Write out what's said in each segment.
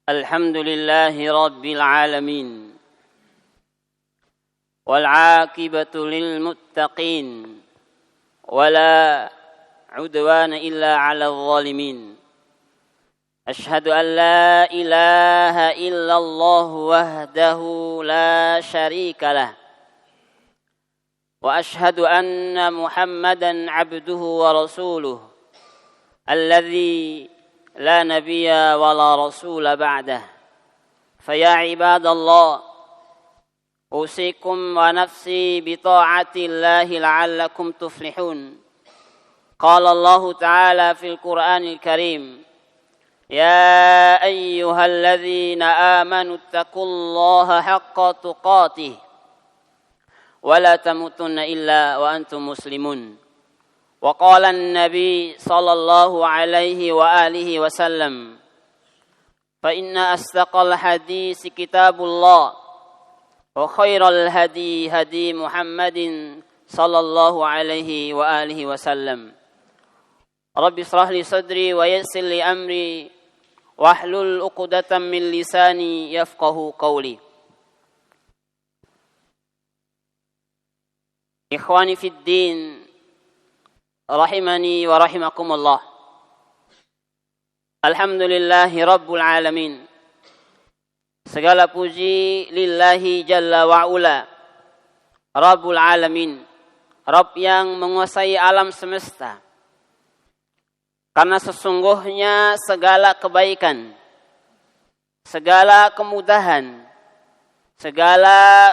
الحمد لله رب العالمين والعاقبة للمتقين ولا عدوان إلا على الظالمين أشهد أن لا إله إلا الله وحده لا شريك له وأشهد أن محمدا عبده ورسوله الذي لا نبي ولا رسول بعده فيا عباد الله أوصيكم ونفسي بطاعة الله لعلكم تفلحون قال الله تعالى في القرآن الكريم يا أيها الذين آمنوا اتقوا الله حق تقاته ولا تموتن إلا وأنتم مسلمون وقال النبي صلى الله عليه وآله وسلم فإن أصدق الحديث كتاب الله وخير الهدي هدي محمد صلى الله عليه وآله وسلم رب اشرح لي صدري ويسر لي أمري واحلل عقدة من لساني يفقه قولي إخواني في الدين rahimani wa rahimakumullah. Alhamdulillahi rabbil alamin. Segala puji lillahi jalla wa'ula, rabbul alamin, Rabb yang menguasai alam semesta. Karena sesungguhnya segala kebaikan, segala kemudahan, segala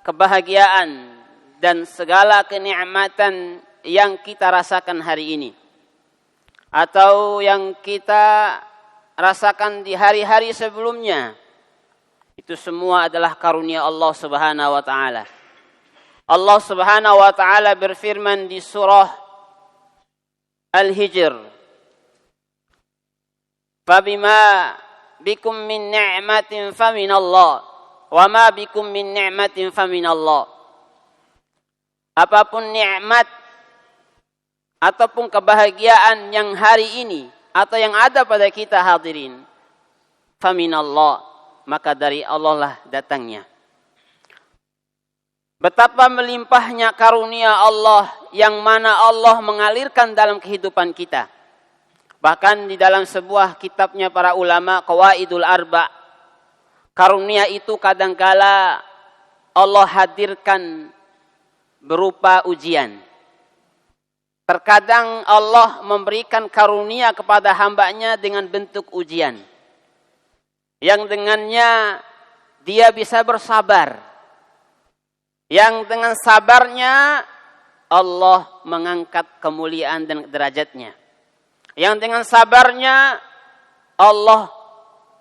kebahagiaan dan segala kenikmatan yang kita rasakan hari ini atau yang kita rasakan di hari-hari sebelumnya, itu semua adalah karunia Allah Subhanahu wa taala. Allah Subhanahu wa taala berfirman di surah Al-Hijr, "Fabima bikum min ni'matin faminallah, wa ma bikum min ni'matin faminallah." Apapun nikmat ataupun kebahagiaan yang hari ini atau yang ada pada kita hadirin, faminallah, maka dari Allah lah datangnya. Betapa melimpahnya karunia Allah yang mana Allah mengalirkan dalam kehidupan kita. Bahkan di dalam sebuah kitabnya para ulama, Qawaidul Arba', karunia itu kadangkala Allah hadirkan berupa ujian. Terkadang Allah memberikan karunia kepada hambanya dengan bentuk ujian, yang dengannya dia bisa bersabar, yang dengan sabarnya Allah mengangkat kemuliaan dan derajatnya, yang dengan sabarnya Allah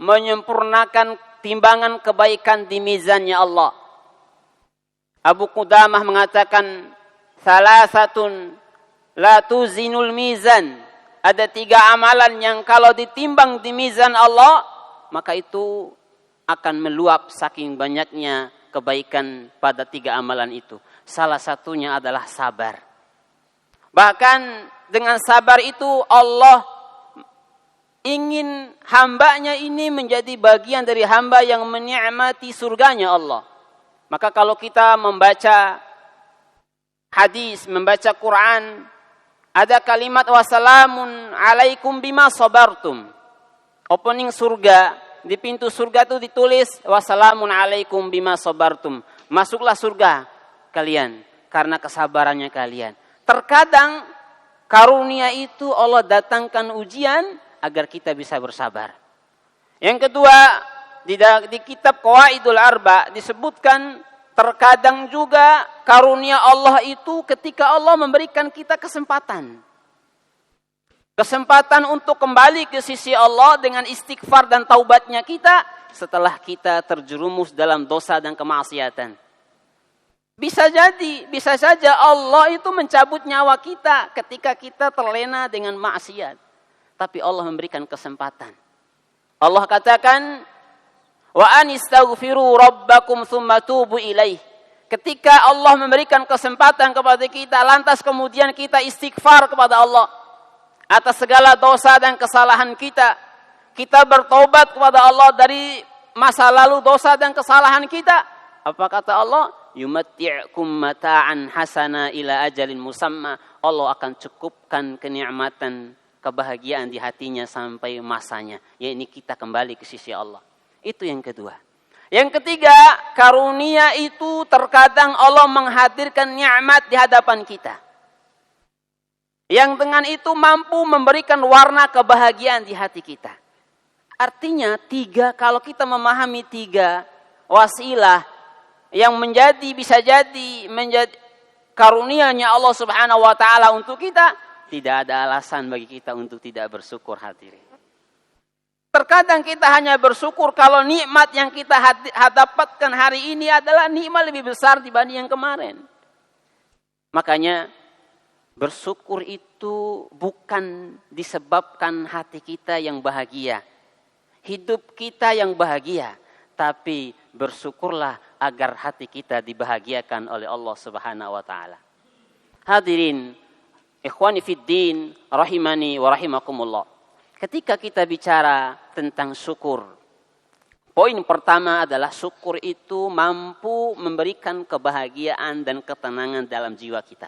menyempurnakan timbangan kebaikan di mizannya Allah. Abu Qudamah mengatakan, salasatun la tuzinul mizan. Ada 3 amalan yang kalau ditimbang di mizan Allah, maka itu akan meluap saking banyaknya kebaikan pada 3 amalan itu. Salah satunya adalah sabar. Bahkan dengan sabar itu Allah ingin hambanya ini menjadi bagian dari hamba yang menikmati surganya Allah. Maka kalau kita membaca hadis, membaca Quran, ada kalimat wassalamun alaikum bima sabartum. Opening surga, di pintu surga itu ditulis wassalamun alaikum bima sabartum. Masuklah surga kalian karena kesabarannya kalian. Terkadang karunia itu Allah datangkan ujian agar kita bisa bersabar. Yang kedua, di kitab Qawaidul Arba' disebutkan terkadang juga karunia Allah itu ketika Allah memberikan kita kesempatan. Kesempatan untuk kembali ke sisi Allah dengan istighfar dan taubatnya kita setelah kita terjerumus dalam dosa dan kemaksiatan. Bisa saja Allah itu mencabut nyawa kita ketika kita terlena dengan maksiat. Tapi Allah memberikan kesempatan. Allah katakan, wa anistaghfiru rabbakum tsumma tubu ilaih. Ketika Allah memberikan kesempatan kepada kita, lantas kemudian kita istighfar kepada Allah atas segala dosa dan kesalahan kita, kita bertobat kepada Allah dari masa lalu dosa dan kesalahan kita. Apa kata Allah? Yumatti'kum mata'an hasana ila ajalin musamma. Allah akan cukupkan kenikmatan, kebahagiaan di hatinya sampai masanya. Yakni kita kembali ke sisi Allah. Itu yang kedua. Yang ketiga, karunia itu terkadang Allah menghadirkan nikmat di hadapan kita. Yang dengan itu mampu memberikan warna kebahagiaan di hati kita. Artinya kalau kita memahami 3 wasilah yang bisa jadi karunia-Nya Allah Subhanahu wa taala untuk kita, tidak ada alasan bagi kita untuk tidak bersyukur, hadirin. Terkadang kita hanya bersyukur kalau nikmat yang kita dapatkan hari ini adalah nikmat lebih besar dibanding yang kemarin. Makanya bersyukur itu bukan disebabkan hati kita yang bahagia, hidup kita yang bahagia, tapi bersyukurlah agar hati kita dibahagiakan oleh Allah Subhanahu wa taala. Hadirin, ikhwani fid din, rahimani wa rahimakumullah. Ketika kita bicara tentang syukur, poin pertama adalah syukur itu mampu memberikan kebahagiaan dan ketenangan dalam jiwa kita.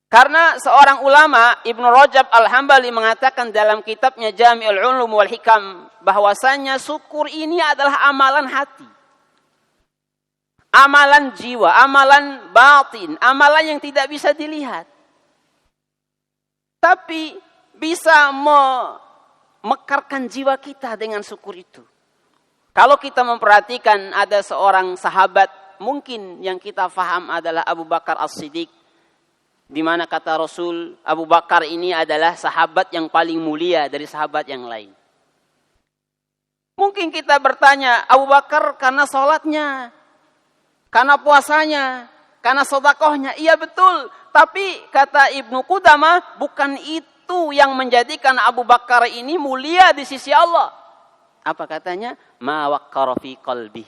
Karena seorang ulama, Ibnu Rajab Al-Hambali, mengatakan dalam kitabnya Jami'ul Ulum wal Hikam, bahwasanya syukur ini adalah amalan hati. Amalan jiwa, amalan batin, amalan yang tidak bisa dilihat. Tapi bisa memekarkan jiwa kita dengan syukur itu. Kalau kita memperhatikan ada seorang sahabat, mungkin yang kita faham adalah Abu Bakar As-Siddiq, di mana kata Rasul, Abu Bakar ini adalah sahabat yang paling mulia dari sahabat yang lain. Mungkin kita bertanya, Abu Bakar karena sholatnya, karena puasanya, karena sedekahnya. Iya betul, tapi kata Ibnu Qudamah, bukan itu yang menjadikan Abu Bakar ini mulia di sisi Allah. Apa katanya? Ma waqqara fi qalbi.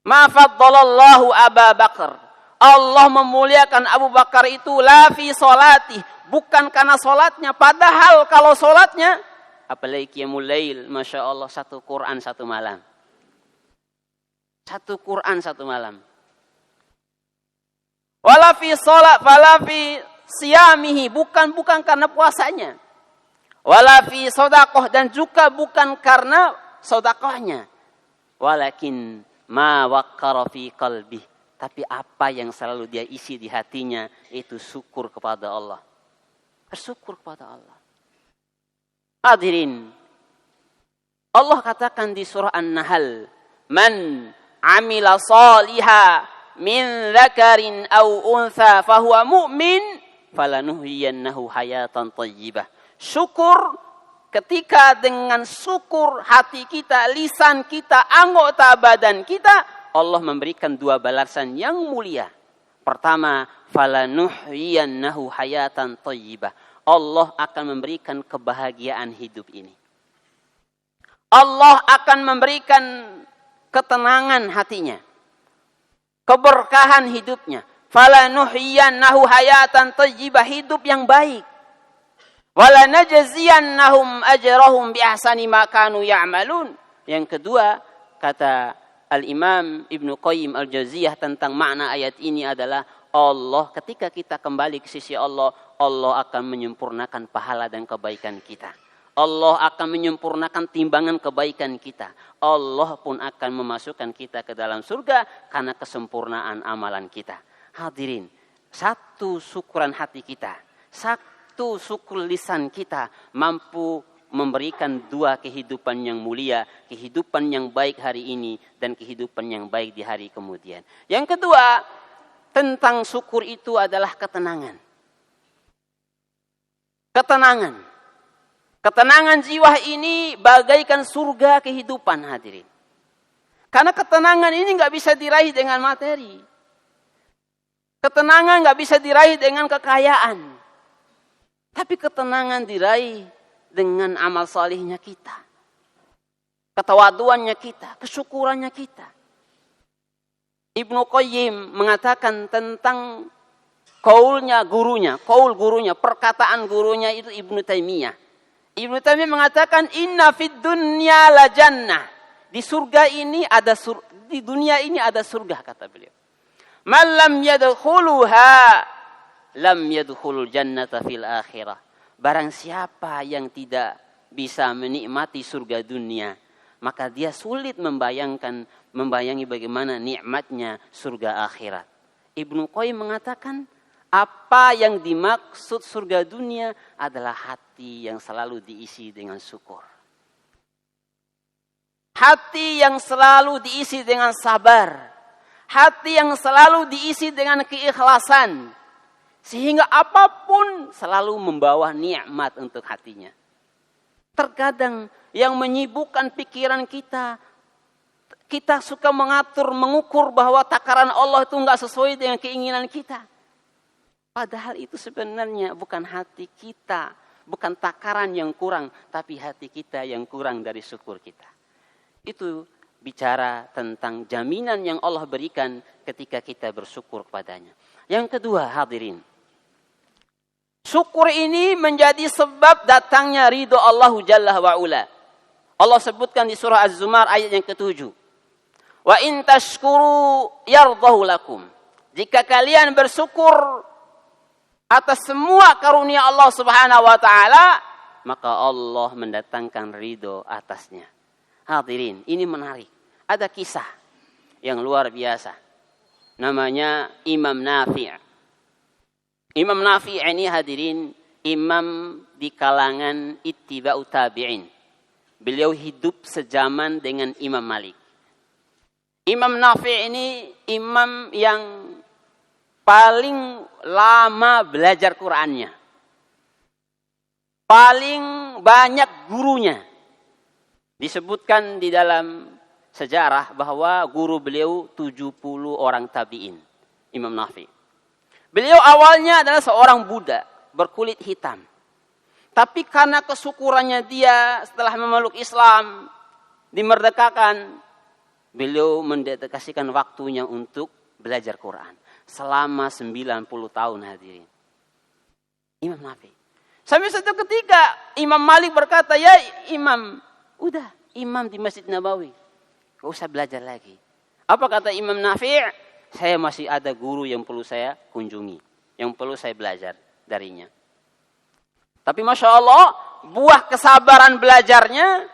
Ma faddalallahu Abu Bakar. Allah memuliakan Abu Bakar itu la fi salati, bukan karena salatnya. Padahal kalau salatnya, apalagi qiyamul lail, Masya Allah, 1 Quran 1 malam. 1 Quran 1 malam. Wala fi salat, wala fi siyamihi, bukan karena puasanya. Wala fi sedekah, dan juga bukan karena sedekahnya. Walakin ma waqqara fi qalbi, tapi apa yang selalu dia isi di hatinya itu syukur kepada Allah. Bersyukur kepada Allah. Hadirin, Allah katakan di surah An-Nahl, man amila saliha min dzakarin aw untha fahuwa mu'min falanuhyiyannahu hayatan thayyibah. Syukur, ketika dengan syukur hati kita, lisan kita, anggota badan kita, Allah memberikan 2 balasan yang mulia. Pertama, falanuhyiyannahu hayatan thayyibah. Allah akan memberikan kebahagiaan hidup ini. Allah akan memberikan ketenangan hatinya, keberkahan hidupnya. Falanuhyiyannahu hayatan thayyibah, hidup yang baik. Walanajziyannahum ajrahum biahsani ma kanu ya'malun. Yang kedua, kata Al-Imam Ibnu Qayyim Al-Jauziyah tentang makna ayat ini adalah Allah, ketika kita kembali ke sisi Allah, Allah akan menyempurnakan pahala dan kebaikan kita. Allah akan menyempurnakan timbangan kebaikan kita. Allah pun akan memasukkan kita ke dalam surga karena kesempurnaan amalan kita. Hadirin, 1 syukuran hati kita, 1 syukur lisan kita mampu memberikan 2 kehidupan yang mulia, kehidupan yang baik hari ini dan kehidupan yang baik di hari kemudian. Yang kedua, tentang syukur itu adalah ketenangan. Ketenangan. Ketenangan jiwa ini bagaikan surga kehidupan, hadirin. Karena ketenangan ini nggak bisa diraih dengan materi. Ketenangan nggak bisa diraih dengan kekayaan. Tapi ketenangan diraih dengan amal salihnya kita. Ketawaduannya kita, kesyukurannya kita. Ibnu Qayyim mengatakan tentang kaul gurunya, perkataan gurunya itu Ibnu Taimiyah. Ibnu Taimiyah mengatakan inna fid dunya la jannah. Di surga ini ada di dunia ini ada surga, kata beliau. Man lam yadkhuluha lam yadkhulul jannata fil akhirah. Barang siapa yang tidak bisa menikmati surga dunia, maka dia sulit membayangi bagaimana nikmatnya surga akhirat. Ibnu Qayyim mengatakan apa yang dimaksud surga dunia adalah hati yang selalu diisi dengan syukur. Hati yang selalu diisi dengan sabar. Hati yang selalu diisi dengan keikhlasan. Sehingga apapun selalu membawa nikmat untuk hatinya. Terkadang yang menyibukkan pikiran kita, kita suka mengukur bahwa takaran Allah itu enggak sesuai dengan keinginan kita. Padahal itu sebenarnya bukan hati kita, bukan takaran yang kurang, tapi hati kita yang kurang dari syukur kita. Itu bicara tentang jaminan yang Allah berikan ketika kita bersyukur kepadanya. Yang kedua, hadirin. Syukur ini menjadi sebab datangnya ridho Allah Jalla wa'ula. Allah sebutkan di surah Az-Zumar ayat yang ke-7. Wa in tashkuru yardahu lakum. Jika kalian bersyukur atas semua karunia Allah Subhanahu wa taala, maka Allah mendatangkan ridho atasnya. Hadirin, ini menarik. Ada kisah yang luar biasa. Namanya Imam Nafi'. Imam Nafi' ini hadirin, imam di kalangan ittiba'u tabi'in. Beliau hidup sejaman dengan Imam Malik. Imam Nafi' ini imam yang paling lama belajar Qur'annya. Paling banyak gurunya. Disebutkan di dalam sejarah bahwa guru beliau 70 orang tabi'in. Imam Nafi'. Beliau awalnya adalah seorang budak berkulit hitam. Tapi karena kesyukurannya dia setelah memeluk Islam, dimerdekakan, beliau mendedikasikan waktunya untuk belajar Quran. Selama 90 tahun hadirin. Imam Nafi'. Sampai satu ketika Imam Malik berkata, ya Imam, udah imam di Masjid Nabawi. Gak usah belajar lagi. Apa kata Imam Nafi'? Saya masih ada guru yang perlu saya kunjungi. Yang perlu saya belajar darinya. Tapi Masya Allah, buah kesabaran belajarnya,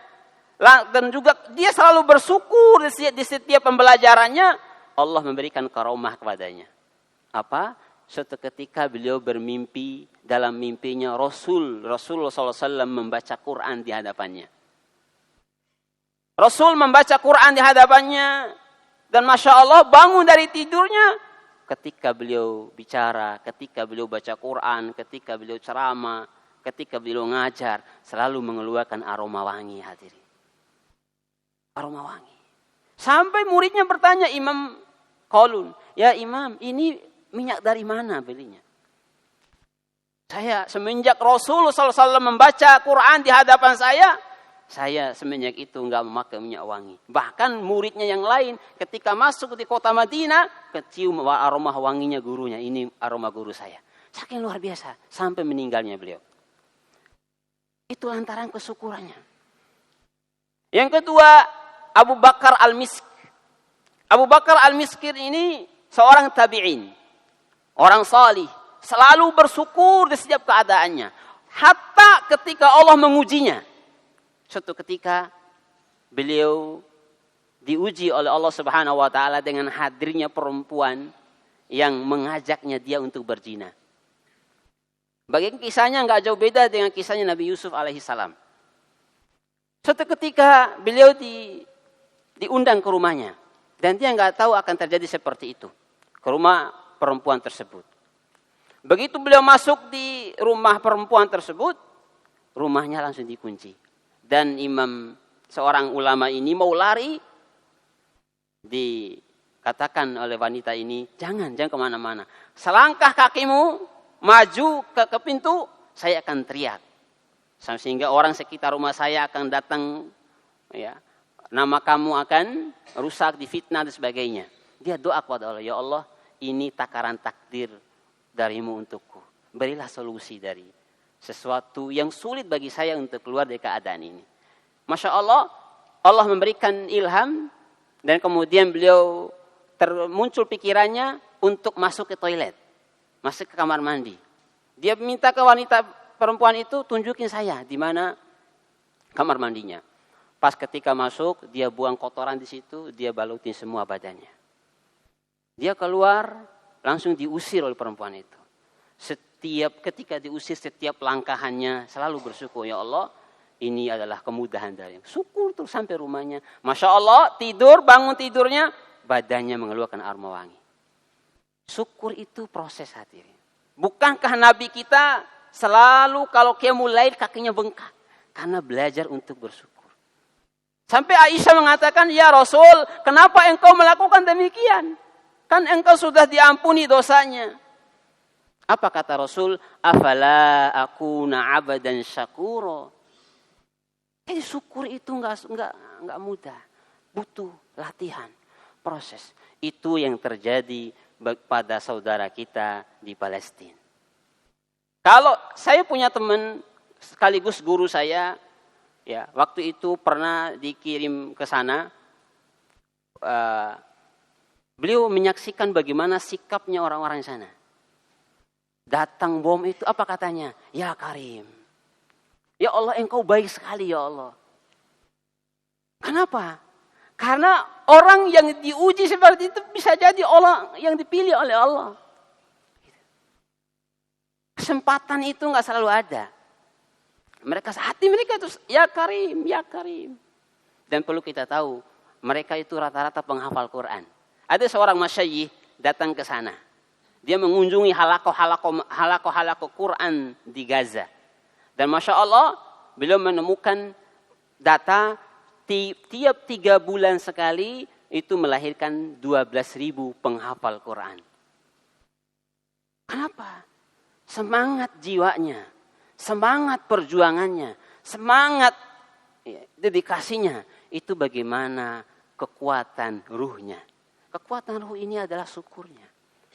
dan juga dia selalu bersyukur di setiap pembelajarannya, Allah memberikan karomah kepadanya. Apa? Suatu ketika beliau bermimpi, dalam mimpinya Rasulullah SAW membaca Quran di hadapannya. Rasul membaca Quran di hadapannya, dan Masya Allah bangun dari tidurnya, ketika beliau bicara, ketika beliau baca Quran, ketika beliau ceramah, ketika beliau ngajar, selalu mengeluarkan aroma wangi hadirin. Aroma wangi. Sampai muridnya bertanya, Imam Qalun, ya Imam, ini minyak dari mana belinya? Saya semenjak Rasulullah SAW membaca Quran di hadapan saya semenjak itu enggak memakai minyak wangi. Bahkan muridnya yang lain ketika masuk di kota Madinah, kecium aroma wanginya gurunya. Ini aroma guru saya. Saking luar biasa. Sampai meninggalnya beliau. Itu lantaran kesyukurannya. Yang kedua, Abu Bakar Al-Misk. Abu Bakar Al-Miskin ini seorang tabi'in. Orang salih. Selalu bersyukur di setiap keadaannya. Hatta ketika Allah mengujinya. Suatu ketika beliau diuji oleh Allah Subhanahu wa taala dengan hadirnya perempuan yang mengajaknya dia untuk berzina. Bagian kisahnya enggak jauh beda dengan kisahnya Nabi Yusuf alaihissalam. Suatu ketika beliau diundang ke rumahnya dan dia enggak tahu akan terjadi seperti itu. Ke rumah perempuan tersebut. Begitu beliau masuk di rumah perempuan tersebut, rumahnya langsung dikunci. Dan seorang ulama ini mau lari, dikatakan oleh wanita ini, jangan kemana-mana. Selangkah kakimu maju ke pintu, saya akan teriak. Sehingga orang sekitar rumah saya akan datang, ya, nama kamu akan rusak, difitnah dan sebagainya. Dia doa kepada Allah, ya Allah, ini takaran takdir darimu untukku. Berilah solusi dari sesuatu yang sulit bagi saya untuk keluar dari keadaan ini. Masya Allah, Allah memberikan ilham dan kemudian beliau muncul pikirannya untuk masuk ke toilet, masuk ke kamar mandi. Dia minta ke wanita perempuan itu, tunjukin saya di mana kamar mandinya. Pas ketika masuk, dia buang kotoran di situ, dia balutin semua badannya. Dia keluar, langsung diusir oleh perempuan itu. Ketika diusir, setiap langkahannya selalu bersyukur, ya Allah, ini adalah kemudahan dari syukur terus sampai rumahnya. Masya Allah, tidur, bangun tidurnya, badannya mengeluarkan aroma wangi. Syukur itu proses hadirin. Bukankah Nabi kita selalu kalau qiyamul lail kakinya bengkak? Karena belajar untuk bersyukur. Sampai Aisyah mengatakan, ya Rasul, kenapa engkau melakukan demikian? Kan engkau sudah diampuni dosanya. Apa kata Rasul? Afala akuna abadan syakuro. Jadi syukur itu enggak mudah. Butuh latihan, proses. Itu yang terjadi pada saudara kita di Palestina. Kalau saya punya teman sekaligus guru saya, ya, waktu itu pernah dikirim ke sana. Beliau menyaksikan bagaimana sikapnya orang-orang di sana. Datang bom itu apa katanya? Ya Karim. Ya Allah, engkau baik sekali ya Allah. Kenapa? Karena orang yang diuji seperti itu bisa jadi orang yang dipilih oleh Allah. Kesempatan itu enggak selalu ada. Hati mereka itu, ya Karim, ya Karim. Dan perlu kita tahu, mereka itu rata-rata penghafal Quran. Ada seorang masyayikh datang ke sana. Dia mengunjungi halakoh Quran di Gaza. Dan Masya Allah, beliau menemukan data tiap 3 bulan sekali itu melahirkan 12.000 penghafal Quran. Kenapa? Semangat jiwanya. Semangat perjuangannya, semangat dedikasinya, itu bagaimana kekuatan ruhnya. Kekuatan ruh ini adalah syukurnya.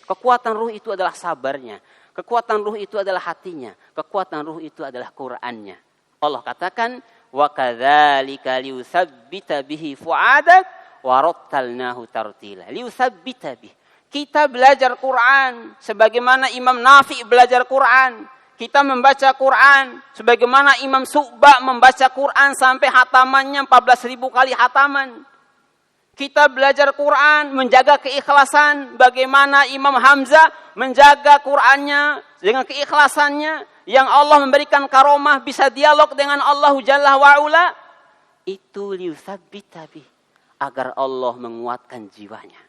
Kekuatan ruh itu adalah sabarnya. Kekuatan ruh itu adalah hatinya. Kekuatan ruh itu adalah Qur'annya. Allah katakan, wa kadzalika liutsabbita bihi fu'adak wa rattalnahu tartila. Liutsabbita bihi. Kita belajar Quran sebagaimana Imam Nafi belajar Quran. Kita membaca Quran sebagaimana Imam Su'ba membaca Quran sampai hatamannya 14.000 kali hataman. Kita belajar Quran, menjaga keikhlasan bagaimana Imam Hamzah menjaga Qurannya dengan keikhlasannya yang Allah memberikan karomah bisa dialog dengan Allah Jalla wa'ala. Itu liutsabbita bih, agar Allah menguatkan jiwanya.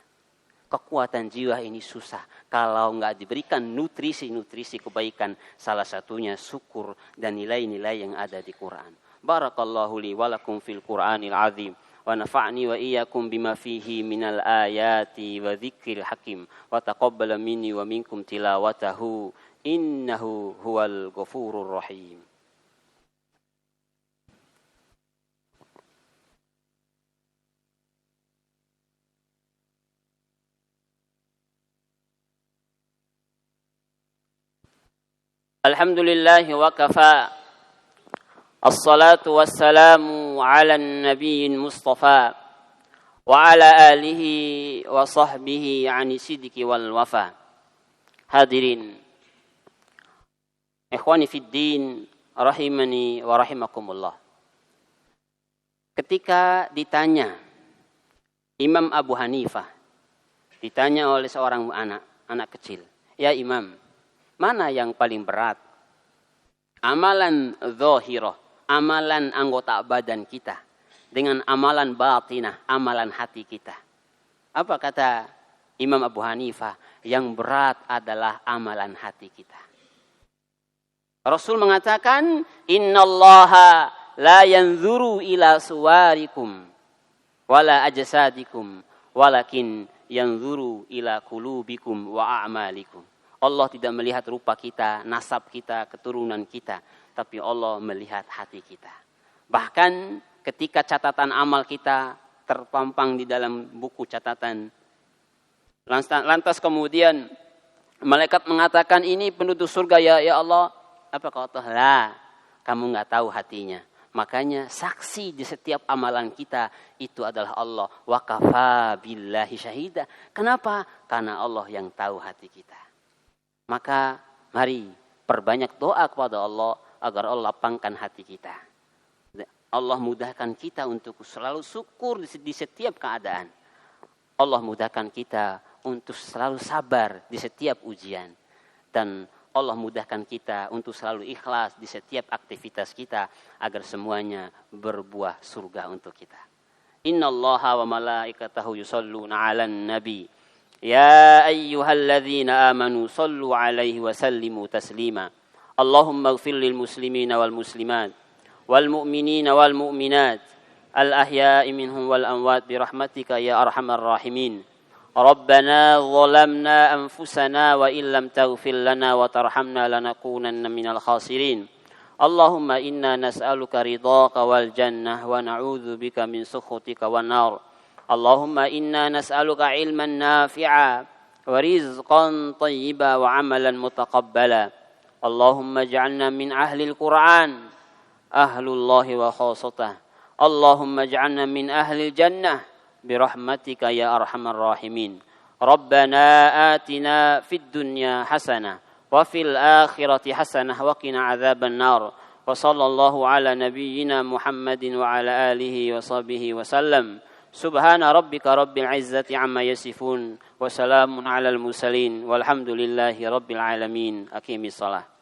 Kekuatan jiwa ini susah kalau enggak diberikan nutrisi-nutrisi kebaikan, salah satunya syukur dan nilai-nilai yang ada di Quran. Barakallahu li wa lakum fil Qur'anil azim wa nafa'ni wa iyyakum bima fihi minal ayati wa dzikril hakim wa taqabbala minni wa minkum tilawatahu innahu huwal ghafurur rahim. Alhamdulillah wa kafa. Assalatu wassalamu ala nabiyyin mustafa wa ala alihi wa sahbihi ani sidiki wal wafa. Hadirin, ikhwani fid din, rahimani wa rahimakumullah. Ketika ditanya Imam Abu Hanifah, ditanya oleh seorang anak kecil, ya Imam, mana yang paling berat? Amalan zahirah, amalan anggota badan kita, dengan amalan batinah, amalan hati kita. Apa kata Imam Abu Hanifah? Yang berat adalah amalan hati kita. Rasul mengatakan, innallaha la yanzuru ila suwarikum wala ajsadikum walakin yanzuru ila qulubikum wa a'malikum. Allah tidak melihat rupa kita, nasab kita, keturunan kita, tapi Allah melihat hati kita. Bahkan ketika catatan amal kita terpampang di dalam buku catatan, lantas kemudian malaikat mengatakan, ini penduduk surga ya Allah, Apa kata Allah? Lah, kamu nggak tahu hatinya. Makanya saksi di setiap amalan kita itu adalah Allah. Wa kafa billahi syahida. Kenapa? Karena Allah yang tahu hati kita. Maka mari perbanyak doa kepada Allah agar Allah lapangkan hati kita. Allah mudahkan kita untuk selalu syukur di setiap keadaan. Allah mudahkan kita untuk selalu sabar di setiap ujian. Dan Allah mudahkan kita untuk selalu ikhlas di setiap aktivitas kita agar semuanya berbuah surga untuk kita. Innallaha wa malaikatahu yusholluna 'alan nabi. Ya ayyuhalladzina amanu shallu 'alaihi wa sallimu taslima. Allahumma ighfir lil muslimina wal muslimat wal mu'minina wal mu'minat al ahya'i minhum wal amwat bi rahmatika ya arhamar rahimin. ربنا ظلمنا أنفسنا وإن لم تغفر لنا وترحمنا لنكونن من الخاسرين اللهم إنا نسألك رضاك والجنة ونعوذ بك من سخطك والنار اللهم إنا نسألك علما نافعا ورزقا طيبا وعملا متقبلا اللهم اجعلنا من أهل القرآن أهل الله وخاصته اللهم اجعلنا من أهل الجنة برحمتك يا أرحم الراحمين ربنا آتنا في الدنيا حسنة وفي الآخرة حسنة وقنا عذاب النار وصلى الله على نبينا محمد وعلى آله وصحبه وسلم سبحان ربك رب العزة عما يصفون وسلام على المرسلين والحمد لله رب العالمين أقيم الصلاة